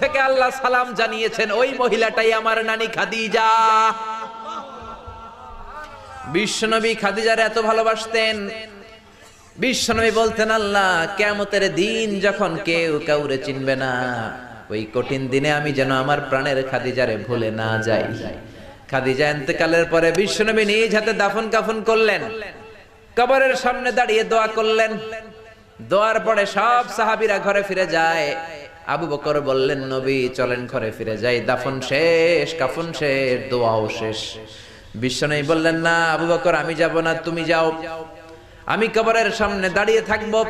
থেকে আল্লাহ সালাম জানিয়েছেন, ওই মহিলাটাই আমার নানি খাদিজা। বিশ্বনবী খাদিজার এত ভালোবাসতেন, বিশ্বনবী বলতেন, আল্লাহ কিয়ামতের দিন যখন কেউ কাউরে চিনবে না, ওই কঠিন দিনে আমি যেন আমার প্রাণের খাদিজারে ভুলে না যাই। খাদিজা ইন্তেকালের পরে বিশ্বনবী নিজ হাতে দাফন কাফন করলেন, কবরের সামনে দাঁড়িয়ে দোয়া করলেন। দোয়ার পরে সব সাহাবীরা ঘরে ফিরে যায়। আবু বকর বললেন, নবী চলেন ঘরে ফিরে যাই, দাফন শেষ, কাফন শেষ, দোয়াও শেষ। বিশ্বনবী বললেন, না আবু বকর, আমি যাব না, তুমি যাও, আমি কবরের সামনে দাঁড়িয়ে থাকবো।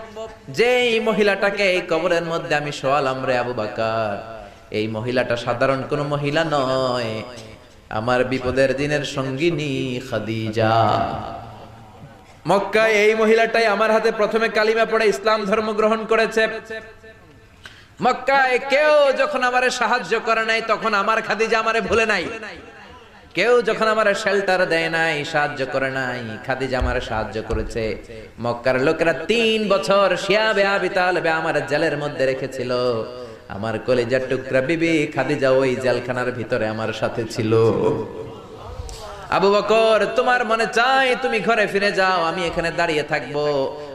যেই মহিলাটাকে এই কবরের মধ্যে আমি শোয়ালাম রে আবু বকর, এই মহিলাটা সাধারণ কোনো মহিলা নয়, আমার বিপদের দিনের সঙ্গিনী খাদিজা। মক্কায় এই মহিলাটাই আমার হাতে প্রথমে কালিমা পড়ে ইসলাম ধর্ম গ্রহণ করেছে। মক্কায় কেউ যখন আমারে সাহায্য করে নাই, তখন আমার খাদিজা আমারে ভুলে নাই। কেউ যখন আমারে শেল্টার দেয় নাই, সাহায্য করে নাই, খাদিজা আমারে সাহায্য করেছে। মক্কার লোকেরা 3 বছর শিয়াবে আবি তালেবে আমার জেলের মধ্যে রেখেছিল। আমার কলিজার টুকরা বিবি খাদিজা ওই জেলখানার ভিতরে আমার সাথে ছিল। আবু বকর, তোমার মনে চাই তুমি ঘরে ফিরে যাও, আমি এখানে দাঁড়িয়ে থাকবো।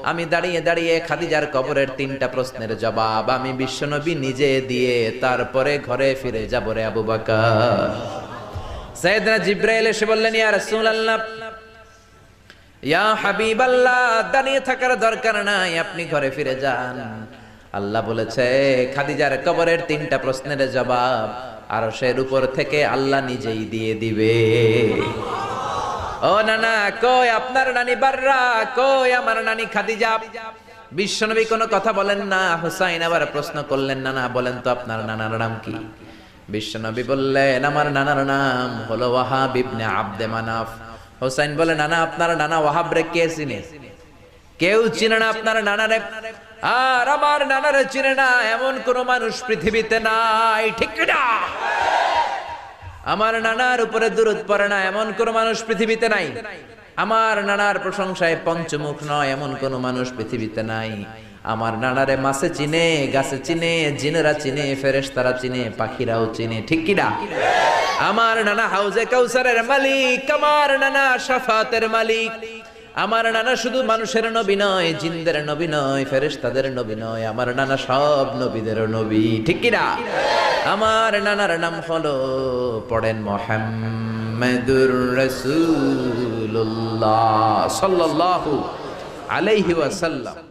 আমি দাঁড়িয়ে দাঁড়িয়ে খাদিজার কবরের 3টা প্রশ্নের জবাব আমি বিশ্বনবী নিজে দিয়ে তারপরে ঘরে ফিরে যাব রে আবু বকর। সাইয়েদনা জিবরাইল এসে বললেন, ইয়া রাসূলুল্লাহ, ইয়া হাবিবাল্লাহ, দাঁড়িয়ে থাকার দরকার নাই, আপনি ঘরে ফিরে যান। আল্লাহ বলেছে, খাদিজার কবরের 3টা প্রশ্নের জবাব আরশের উপর থেকে আল্লাহ নিজেই দিয়ে দিবে। ও নানা, কই আপনার নানি বাররা, কই আমার নানি খাদিজা? বিশ্বনবী কোনো কথা বলেন না। হুসাইন আবার প্রশ্ন করলেন, নানা বলেন তো আপনার নানার নাম কি? বিশ্বনবী বললেন, আমার নানার নাম হলো ওয়াহাব ইবনে আব্দে মানাফ। হুসাইন বলে, নানা আপনার নানা ওয়াহাব রে কে চিনে? কেউ চিনে না আপনার নানারে। আর আমার নানারে চিনে না এমন কোন মানুষ পৃথিবীতে নাই, ঠিক না? আমার নানার উপরে দুরূদ পড়ে না এমন কোন মানুষ পৃথিবীতে নাই। আমার নানার প্রশংসায় পঞ্চমুখ নয় এমন কোন মানুষ পৃথিবীতে নাই। আমার নানারে মাছে চিনে, গাছে চিনে, জিনেরা চিনে, ফেরেশতারা চিনে, পাখিরাও চিনে, ঠিক কি না? আমার নানা হাউজে কাউসারের মালিক, আমার নানা শাফাতের মালিক। আমার নানা শুধু মানুষের নবী নয়, জিনদের নবী নয়, ফেরেশতাদের নবী নয়, আমার নানা সব নবীদের নবী, ঠিক কি না? আমার নানার নাম হলো, পড়েন, মুহাম্মাদুর রাসূলুল্লাহ সাল্লাল্লাহু আলাইহি ওয়াসাল্লাম।